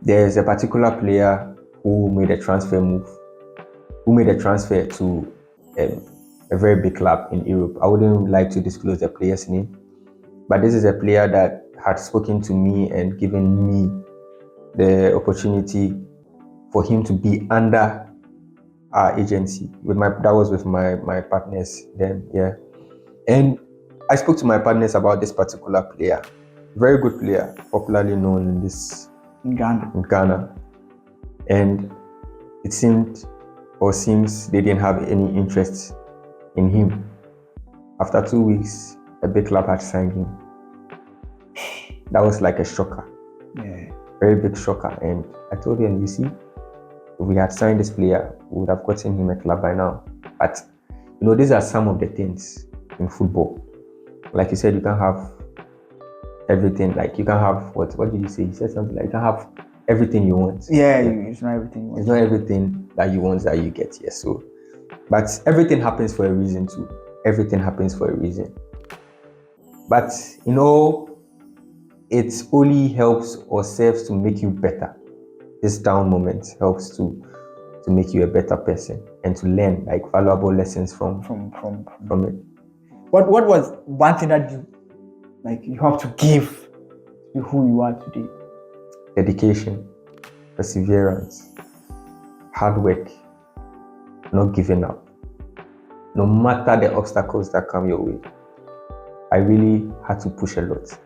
there's a particular player who made a transfer to a very big club in Europe. I wouldn't like to disclose the player's name, but this is a player that had spoken to me and given me the opportunity for him to be under our agency. That was with my partners then, yeah. And I spoke to my partners about this particular player, very good player, popularly known in Ghana. And it seems they didn't have any interest in him. After 2 weeks, a big club had signed him. That was like a shocker. Yeah. Very big shocker. And I told him, you see, if we had signed this player, we would have gotten him a club by now. But these are some of the things in football. Like you said, you can't have everything. Like you can't have what did you say? You said something like you can't have everything you want. Yeah. It's not everything you want. It's not everything that you want that you get. Yes. So, but everything happens for a reason too. Everything happens for a reason. But it only helps or serves to make you better. This down moment helps to make you a better person and to learn like valuable lessons from it. What was one thing that you have to give to who you are today? Dedication, perseverance, hard work, not giving up. No matter the obstacles that come your way. I really had to push a lot.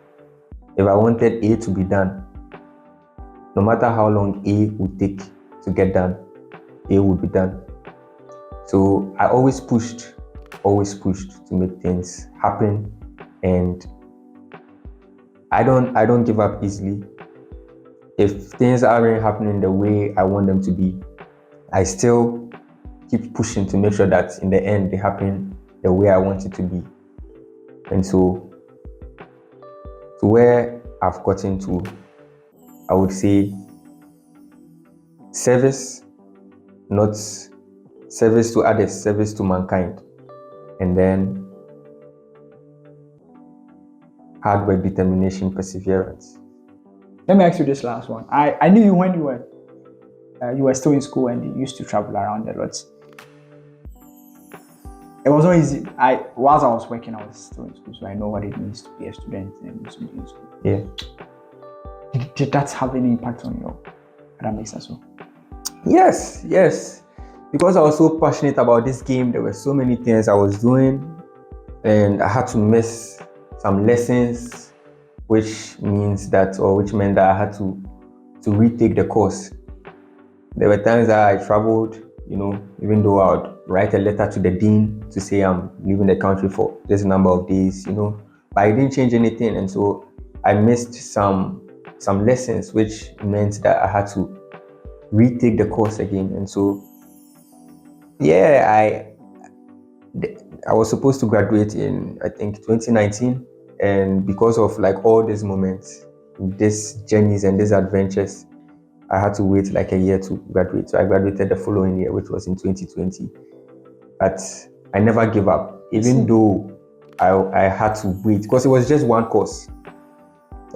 If I wanted A to be done, no matter how long A would take to get done, A would be done. So I always pushed to make things happen, and I don't give up easily. If things aren't happening the way I want them to be, I still keep pushing to make sure that in the end they happen the way I want it to be. And so to where I've gotten to, I would say service, not service to others, service to mankind. And then hard work, determination, perseverance. Let me ask you this last one. I knew you when you were still in school and you used to travel around a lot. It was not easy. Whilst I was working, I was still in school, so I know what it means to be a student and to be in school. Yeah. Did that have any impact on your academics as well? Yes. Because I was so passionate about this game, there were so many things I was doing, and I had to miss some lessons, which meant that I had to retake the course. There were times that I traveled, even though I would write a letter to the dean to say I'm leaving the country for this number of days, but I didn't change anything. And so I missed some lessons, which meant that I had to retake the course again. And so, I was supposed to graduate in, I think, 2019. And because of like all these moments, these journeys and these adventures, I had to wait like a year to graduate. So I graduated the following year, which was in 2020. But I never gave up, even though I had to wait, because it was just one course.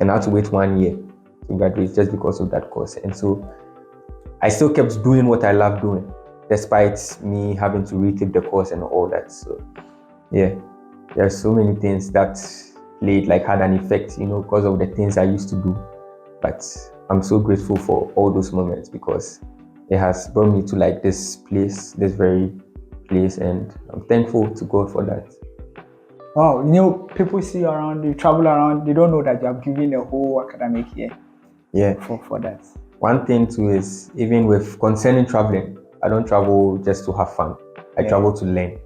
And I had to wait 1 year to graduate just because of that course. And so I still kept doing what I love doing, despite me having to retake the course and all that. So there's so many things that had an effect, because of the things I used to do. But I'm so grateful for all those moments, because it has brought me to like this place, this very place, and I'm thankful to God for that. Wow, people see you around, you travel around, they don't know that you have given a whole academic year. Yeah. For that. One thing too is, even with concerning traveling, I don't travel just to have fun. I travel to learn.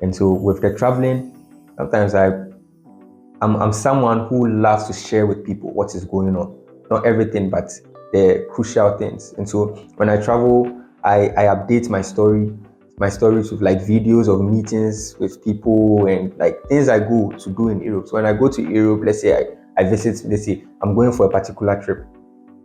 And so with the traveling, sometimes I'm someone who loves to share with people what is going on. Not everything, but the crucial things. And so when I travel, I update my stories with like videos of meetings with people and like things I go to do in Europe. So when I go to Europe, let's say I visit, let's say I'm going for a particular trip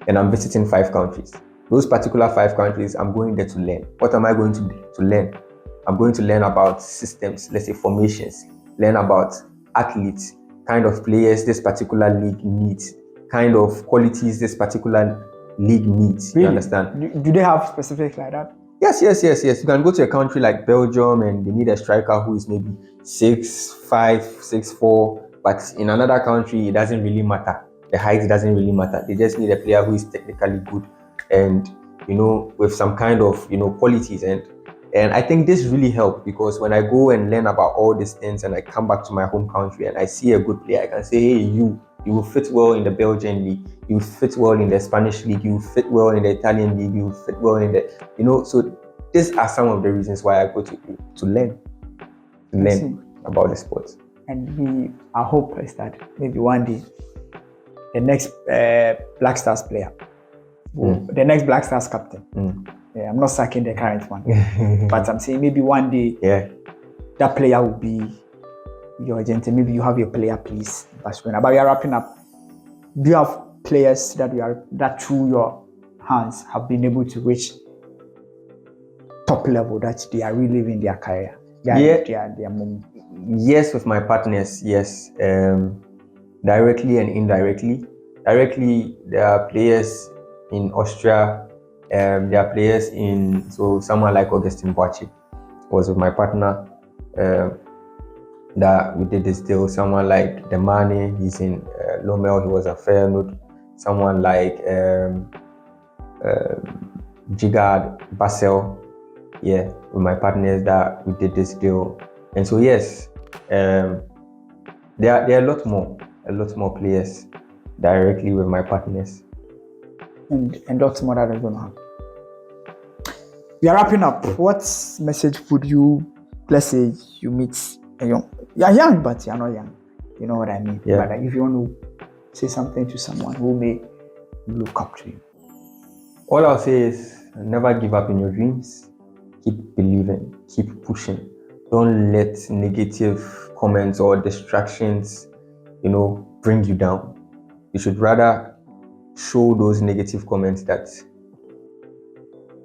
and I'm visiting 5 countries. Those particular 5 countries, I'm going there to learn. What am I going to learn? I'm going to learn about systems, let's say formations, learn about athletes, kind of players this particular league needs, kind of qualities this particular league needs. Really? You understand? Do they have specifics like that? Yes. You can go to a country like Belgium and they need a striker who is maybe 6'5", 6'4", but in another country it doesn't really matter. The height doesn't really matter. They just need a player who is technically good and with some kind of qualities. And I think this really helped, because when I go and learn about all these things and I come back to my home country and I see a good player, I can say, hey, You will fit well in the Belgian league. You will fit well in the Spanish league. You will fit well in the Italian league. You will fit well in the, so these are some of the reasons why I go to learn about the sport. And our hope is that maybe one day the next Black Stars player, the next Black Stars captain. Yeah, I'm not sacking the current one, but I'm saying maybe one day that player will be your agent. Maybe you have your player, please. But we are wrapping up. Do you have players that through your hands have been able to reach top level, that they are reliving their career? Their moment. Yes, with my partners, yes. Directly and indirectly. Directly, there are players in Austria. There are players so someone like Augustin Boachi was with my partner. That we did this deal. Someone like Demane, he's in Lomel, he was a Feyenoord. Someone like Jigard Basel, with my partners that we did this deal. And so yes, there are a lot more players directly with my partners. And lots more that is going to happen. We are wrapping up. What message would you, let's say you meet a you're young, but you're not young. You know what I mean? Yeah. But if you want to say something to someone who may look up to you. All I'll say is never give up in your dreams. Keep believing, keep pushing. Don't let negative comments or distractions, bring you down. You should rather show those negative comments that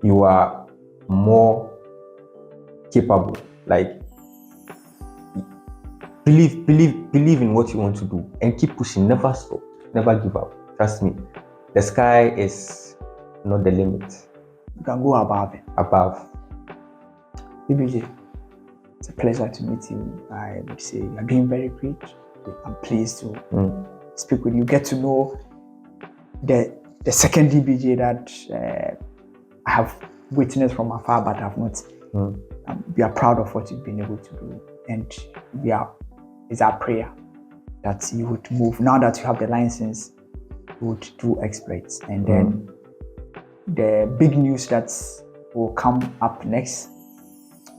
you are more capable. Like, believe in what you want to do and keep pushing. Never stop, never give up. Trust me, the sky is not the limit. You can go above it. BBJ, it's a pleasure to meet you. I would say you're doing very great. I'm pleased to speak with you, get to know the second DBJ that I have witnessed from afar, but I've not. We are proud of what you've been able to do, and it's our prayer that you would move. Now that you have the license, you would do exploits, and then the big news that will come up next,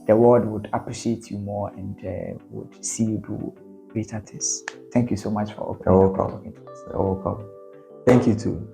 the world would appreciate you more and would see you do greater things. Thank you so much for opening up. You're welcome. Thank you too.